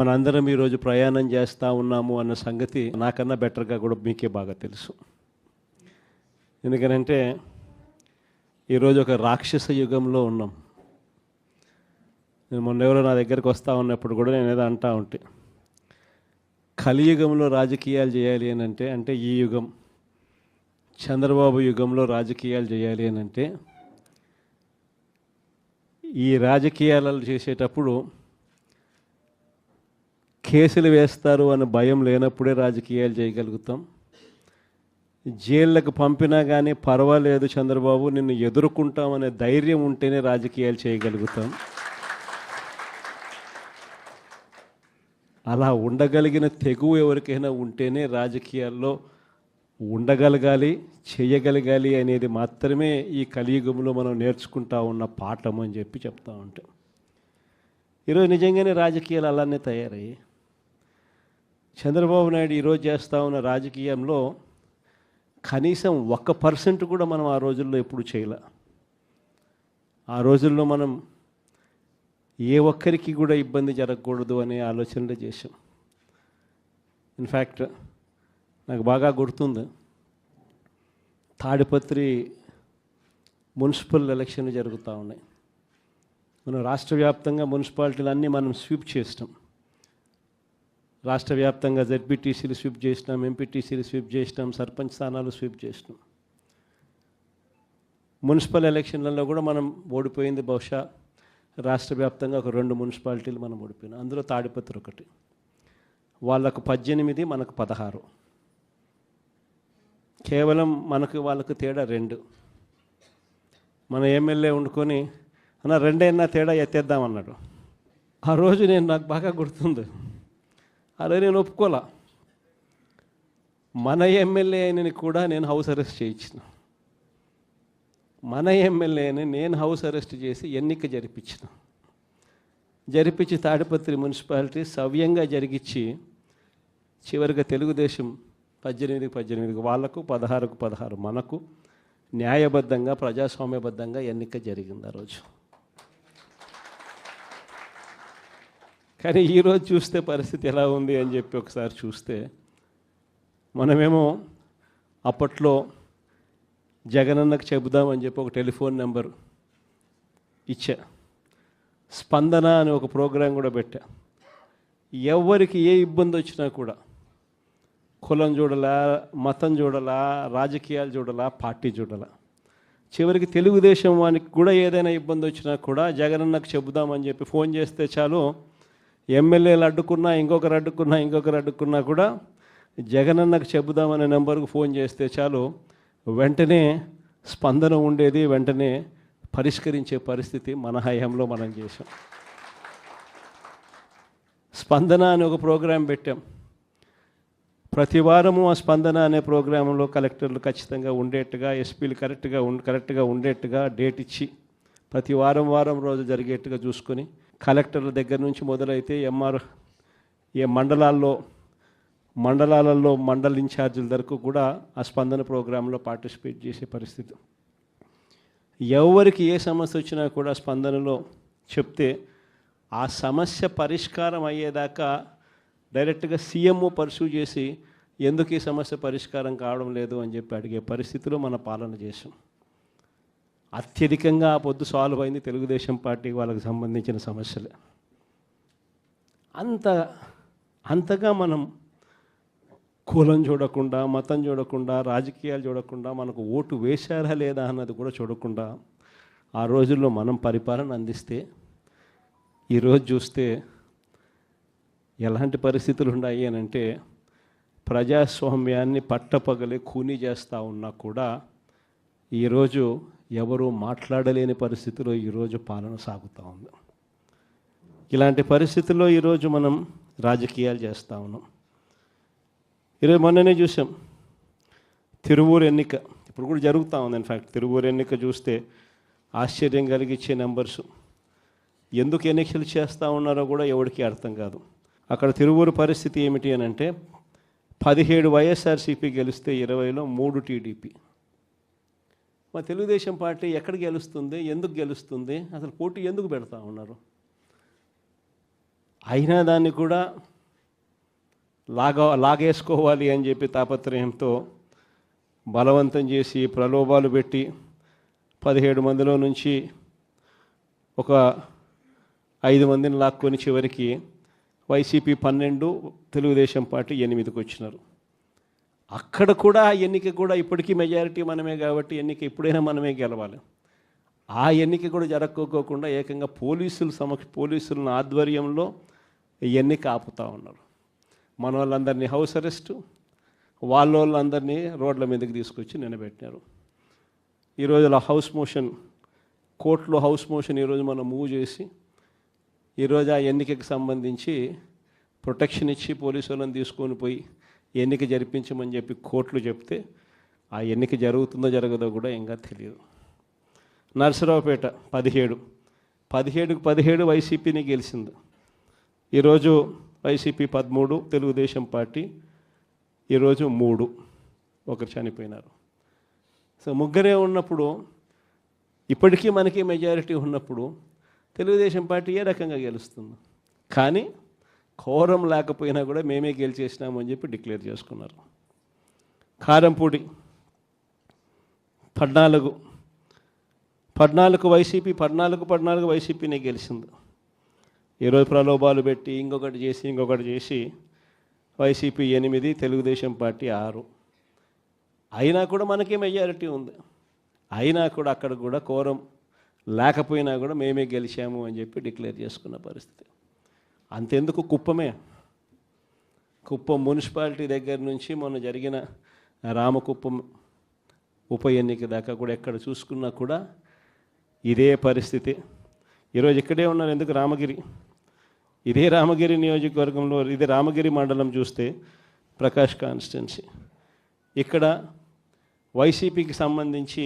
మనందరం ఈరోజు ప్రయాణం చేస్తూ ఉన్నాము అన్న సంగతి నాకన్నా బెటర్గా కూడా మీకే బాగా తెలుసు. ఎందుకనంటే ఈరోజు ఒక రాక్షస యుగంలో ఉన్నాం. నేను మొన్న నా దగ్గరికి వస్తూ ఉన్నప్పుడు కూడా నేను ఏదో అంటూ ఉంటే, కలియుగంలో రాజకీయాలు చేయాలి అని అంటే ఈ యుగం చంద్రబాబు యుగంలో రాజకీయాలు చేయాలి అని అంటే ఈ రాజకీయాలు చేసేటప్పుడు కేసులు వేస్తారు అన్న భయం లేనప్పుడే రాజకీయాలు చేయగలుగుతాం. జైళ్ళకు పంపినా కానీ పర్వాలేదు చంద్రబాబు నిన్ను ఎదుర్కొంటామనే ధైర్యం ఉంటేనే రాజకీయాలు చేయగలుగుతాం. అలా ఉండగలిగిన తెగువ ఎవరికైనా ఉంటేనే రాజకీయాల్లో ఉండగలగాలి, చేయగలగాలి అనేది మాత్రమే ఈ కలియుగంలో మనం నేర్చుకుంటా ఉన్న పాఠం అని చెప్పి చెప్తా ఉంటాం. ఈరోజు నిజంగానే రాజకీయాలు అలానే తయారయ్యాయి. చంద్రబాబు నాయుడు ఈరోజు చేస్తూ ఉన్న రాజకీయంలో కనీసం 1% కూడా మనం ఆ రోజుల్లో ఎప్పుడు చేయలే. ఆ రోజుల్లో మనం ఏ ఒక్కరికి కూడా ఇబ్బంది జరగకూడదు అనే ఆలోచనలు చేశాం. ఇన్ఫ్యాక్ట్ నాకు బాగా గుర్తుంది, తాడిపత్రి మున్సిపల్ ఎలక్షన్లు జరుగుతూ ఉన్నాయి. మనం రాష్ట్ర వ్యాప్తంగా మున్సిపాలిటీలు అన్నీ మనం స్వీప్ చేసినాం. రాష్ట్ర వ్యాప్తంగా జెడ్పీటీసీలు స్వీప్ చేసినాం, ఎంపీటీసీలు స్వీప్ చేసినాం, సర్పంచ్ స్థానాలు స్వీప్ చేసినాం. మున్సిపల్ ఎలక్షన్లలో కూడా మనం ఓడిపోయింది బహుశా రాష్ట్ర వ్యాప్తంగా ఒక 2 మున్సిపాలిటీలు మనం ఓడిపోయినాం. అందులో తాడిపత్రి ఒకటి. వాళ్ళకు 18, మనకు 16. కేవలం వాళ్ళకు తేడా 2. మన ఎమ్మెల్యే వండుకొని అన్న 2 తేడా ఎత్తేద్దామన్నాడు. ఆ రోజు నాకు బాగా గుర్తుంది. అదే నేను ఒప్పుకోలా. మన ఎమ్మెల్యే అయినని కూడా నేను హౌస్ అరెస్ట్ చేయించిన. మన ఎమ్మెల్యేని నేను హౌస్ అరెస్ట్ చేసి ఎన్నిక జరిపించి తాడిపత్రి మున్సిపాలిటీ సవ్యంగా జరిగించి చివరిగా తెలుగుదేశం 18 వాళ్ళకు, 16 మనకు న్యాయబద్ధంగా ప్రజాస్వామ్యబద్ధంగా ఎన్నిక జరిగింది ఆ రోజు. కానీ ఈరోజు చూస్తే పరిస్థితి ఎలా ఉంది అని చెప్పి ఒకసారి చూస్తే, మనమేమో అప్పట్లో జగనన్నకు చెబుదామని చెప్పి ఒక టెలిఫోన్ నెంబర్ ఇచ్చా, స్పందన అని ఒక ప్రోగ్రాం కూడా పెట్టా. ఎవరికి ఏ ఇబ్బంది వచ్చినా కూడా కులం చూడలా, మతం చూడలా, రాజకీయాలు చూడలా, పార్టీ చూడలా, చివరికి తెలుగుదేశం వానికి కూడా ఏదైనా ఇబ్బంది వచ్చినా కూడా జగనన్నకు చెబుదామని చెప్పి ఫోన్ చేస్తే చాలు, ఎమ్మెల్యేలు అడ్డుకున్నా, ఇంకొకరు అడ్డుకున్నా కూడా జగనన్నకు చెబుదామనే నెంబర్కు ఫోన్ చేస్తే చాలు, వెంటనే స్పందన ఉండేది, వెంటనే పరిష్కరించే పరిస్థితి మన హయాంలో మనం చేసాం. స్పందన అని ఒక ప్రోగ్రాం పెట్టాం. ప్రతి వారము ఆ స్పందన అనే ప్రోగ్రాంలో కలెక్టర్లు ఖచ్చితంగా ఉండేట్టుగా, ఎస్పీలు కరెక్ట్గా ఉండేట్టుగా డేట్ ఇచ్చి ప్రతి వారం రోజు జరిగేట్టుగా చూసుకొని, కలెక్టర్ల దగ్గర నుంచి మొదలైతే మండలాలలో మండల ఇన్ఛార్జీల వరకు కూడా ఆ స్పందన ప్రోగ్రాంలో పార్టిసిపేట్ చేసే పరిస్థితి. ఎవరికి ఏ సమస్య వచ్చినా కూడా స్పందనలో చెప్తే ఆ సమస్య పరిష్కారం అయ్యేదాకా డైరెక్ట్గా సీఎంఓ పర్సూ చేసి ఎందుకు ఈ సమస్య పరిష్కారం కావడం లేదు అని చెప్పి అడిగే పరిస్థితిలో మన పాలన చేసాం. అత్యధికంగా ఆ పొద్దు సాల్వ్ అయింది తెలుగుదేశం పార్టీ వాళ్ళకి సంబంధించిన సమస్యలే. అంతగా మనం కులం చూడకుండా, మతం చూడకుండా, రాజకీయాలు చూడకుండా, మనకు ఓటు వేశారా లేదా అన్నది కూడా చూడకుండా ఆ రోజుల్లో మనం పరిపాలన అందిస్తే, ఈరోజు చూస్తే ఎలాంటి పరిస్థితులు ఉన్నాయి అని అంటే, ప్రజాస్వామ్యాన్ని పట్టపగలే ఖూనీ చేస్తూ ఉన్నా కూడా ఈరోజు ఎవరు మాట్లాడలేని పరిస్థితిలో ఈరోజు పాలన సాగుతూ ఉంది. ఇలాంటి పరిస్థితుల్లో ఈరోజు మనం రాజకీయాలు చేస్తూ ఉన్నాం. ఈరోజు మొన్ననే చూసాం తిరువూరు ఎన్నిక, ఇప్పుడు కూడా జరుగుతూ ఉంది. ఇన్ఫ్యాక్ట్ తిరువూరు ఎన్నిక చూస్తే ఆశ్చర్యం కలిగించే నెంబర్స్. ఎందుకు ఎన్నికలు చేస్తూ ఉన్నారో కూడా ఎవరికి అర్థం కాదు. అక్కడ తిరువూరు పరిస్థితి ఏమిటి అని అంటే, 17 వైఎస్ఆర్సీపీ గెలిస్తే 20లో 3 టీడీపీ. మా తెలుగుదేశం పార్టీ ఎక్కడ గెలుస్తుంది, ఎందుకు గెలుస్తుంది, అసలు పోటీ ఎందుకు పెడతా ఉన్నారు? అయినా దాన్ని కూడా లాగేసుకోవాలి అని చెప్పి తాపత్రయంతో బలవంతం చేసి ప్రలోభాలు పెట్టి 17 మందిలో నుంచి ఒక 5 మందిని లాక్కొని చివరికి వైసీపీ 12, తెలుగుదేశం పార్టీ 8కి వచ్చినారు. అక్కడ కూడా ఎన్నిక కూడా ఇప్పటికీ మెజారిటీ మనమే కాబట్టి ఎన్నిక ఎప్పుడైనా మనమే గెలవాలి. ఆ ఎన్నిక కూడా జరగకోకుండా ఏకంగా పోలీసుల ఆధ్వర్యంలో ఎన్నిక ఆపుతూ ఉన్నారు. మన వాళ్ళందరినీ హౌస్ అరెస్టు, వాళ్ళందరినీ రోడ్ల మీదకి తీసుకొచ్చి నిలబెట్టినారు. ఈరోజు కోర్టులో హౌస్ మోషన్ ఈరోజు మనం మూవ్ చేసి ఈరోజు ఆ ఎన్నికకి సంబంధించి ప్రొటెక్షన్ ఇచ్చి పోలీసు వాళ్ళని తీసుకొని పోయి ఎన్నిక జరిపించమని చెప్పి కోర్టులు చెప్తే ఆ ఎన్నిక జరుగుతుందో జరగదో కూడా ఇంకా తెలియదు. నరసరావుపేట 17 వైసీపీని గెలిచింది. ఈరోజు వైసీపీ 13, తెలుగుదేశం పార్టీ ఈరోజు 3, ఒకరు చనిపోయినారు. సో ముగ్గురే ఉన్నప్పుడు ఇప్పటికీ మనకి మెజారిటీ ఉన్నప్పుడు తెలుగుదేశం పార్టీ ఏ రకంగా గెలుస్తుంది? కానీ కోరం లేకపోయినా కూడా మేమే గెలిచేసినామని చెప్పి డిక్లేర్ చేసుకున్నారు. కారంపూడి 14 వైసీపీ 14 వైసీపీనే గెలిచింది. ఈరోజు ప్రలోభాలు పెట్టి ఇంకొకటి చేసి వైసీపీ 8, తెలుగుదేశం పార్టీ 6. అయినా కూడా మనకే మెజారిటీ ఉంది. అయినా కూడా అక్కడ కూడా కోరం లేకపోయినా కూడా మేమే గెలిచాము అని చెప్పి డిక్లేర్ చేసుకున్న పరిస్థితి. అంతెందుకు కుప్పం మున్సిపాలిటీ దగ్గర నుంచి మొన్న జరిగిన రామకుప్పం ఉప ఎన్నిక దాకా కూడా ఎక్కడ చూసుకున్నా కూడా ఇదే పరిస్థితి. ఈరోజు ఇక్కడే ఉన్నారు. ఎందుకు ఇదే రామగిరి నియోజకవర్గంలో, ఇదే రామగిరి మండలం చూస్తే ప్రకాష్ కాన్స్టిట్యున్సీ, ఇక్కడ వైసీపీకి సంబంధించి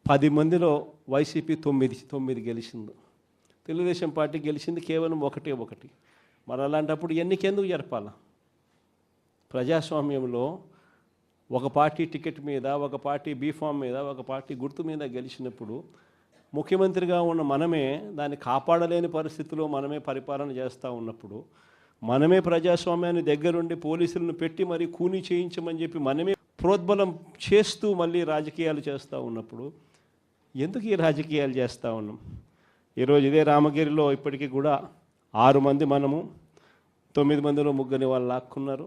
10 మందిలో వైసీపీ 9 గెలిచింది. తెలుగుదేశం పార్టీ గెలిచింది కేవలం 1. మరి అలాంటప్పుడు ఎన్నికెందుకు జరపాల? ప్రజాస్వామ్యంలో ఒక పార్టీ టికెట్ మీద, ఒక పార్టీ బీఫామ్ మీద, ఒక పార్టీ గుర్తు మీద గెలిచినప్పుడు ముఖ్యమంత్రిగా ఉన్న మనమే దాన్ని కాపాడలేని పరిస్థితిలో మనమే పరిపాలన చేస్తూ ఉన్నప్పుడు, మనమే ప్రజాస్వామ్యాన్ని దగ్గరుండి పోలీసులను పెట్టి మరీ కూనీ చేయించమని చెప్పి మనమే ప్రోద్బలం చేస్తూ మళ్ళీ రాజకీయాలు చేస్తూ ఉన్నప్పుడు ఎందుకు ఈ రాజకీయాలు చేస్తూ ఉన్నాం? ఈరోజు ఇదే రామగిరిలో ఇప్పటికీ కూడా 6 మంది మనము, 9 మందిలో 3 వాళ్ళు లాక్కున్నారు.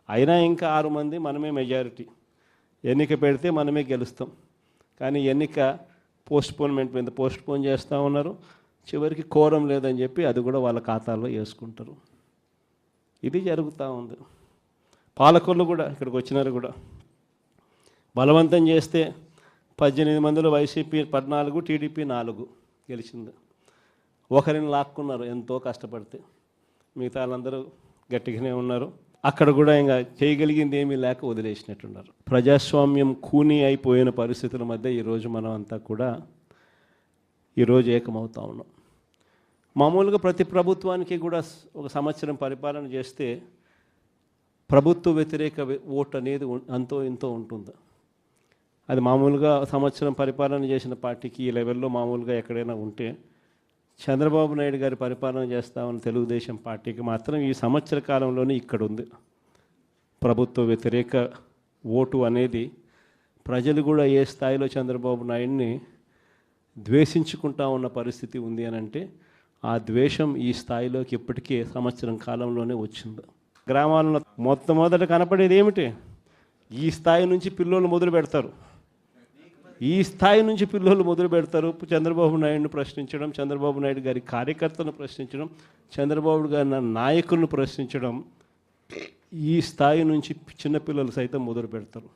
అయినా ఇంకా 6 మంది మనమే మెజారిటీ. ఎన్నిక పెడితే మనమే గెలుస్తాం. కానీ ఎన్నిక పోస్ట్పోన్ చేస్తూ ఉన్నారు. చివరికి కోరం లేదని చెప్పి అది కూడా వాళ్ళ ఖాతాల్లో వేసుకుంటారు. ఇది జరుగుతూ ఉంది. పాలకొల్లు కూడా ఇక్కడికి వచ్చినారు కూడా బలవంతం చేస్తే 18 మందిలో వైసీపీ 14, టీడీపీ 4 గెలిచింది. ఒకరిని లాక్కున్నారు ఎంతో కష్టపడితే. మిగతా వాళ్ళందరూ గట్టిగానే ఉన్నారు. అక్కడ కూడా ఇంకా చేయగలిగింది ఏమీ లేక వదిలేసినట్టున్నారు. ప్రజాస్వామ్యం కూనీ అయిపోయిన పరిస్థితుల మధ్య ఈరోజు మనం అంతా కూడా ఈరోజు ఏకమవుతా ఉన్నాం. మామూలుగా ప్రతి ప్రభుత్వానికి కూడా ఒక సంవత్సరం పరిపాలన చేస్తే ప్రభుత్వ వ్యతిరేక ఓటు అనేది అంతో ఇంతో ఉంటుంది. అది మామూలుగా సంవత్సరం పరిపాలన చేసిన పార్టీకి ఈ లెవెల్లో మామూలుగా ఎక్కడైనా ఉంటే, చంద్రబాబు నాయుడు గారి పరిపాలన చేస్తామని తెలుగుదేశం పార్టీకి మాత్రం ఈ సంవత్సర కాలంలోనే ఇక్కడ ఉంది. ప్రభుత్వ వ్యతిరేక ఓటు అనేది ప్రజలు కూడా ఏ స్థాయిలో చంద్రబాబు నాయుడిని ద్వేషించుకుంటా ఉన్న పరిస్థితి ఉంది అని అంటే, ఆ ద్వేషం ఈ స్థాయిలోకి ఇప్పటికే సంవత్సరం కాలంలోనే వచ్చింది. గ్రామాలలో మొట్టమొదట కనపడేది ఏమిటి? ఈ స్థాయి నుంచి పిల్లలు మొదలు పెడతారు. చంద్రబాబు నాయుడుని ప్రశ్నించడం, చంద్రబాబు నాయుడు గారి కార్యకర్తలను ప్రశ్నించడం, చంద్రబాబు గారి నాయకులను ప్రశ్నించడం, ఈ స్థాయి నుంచి చిన్నపిల్లలు సైతం మొదలు పెడతారు.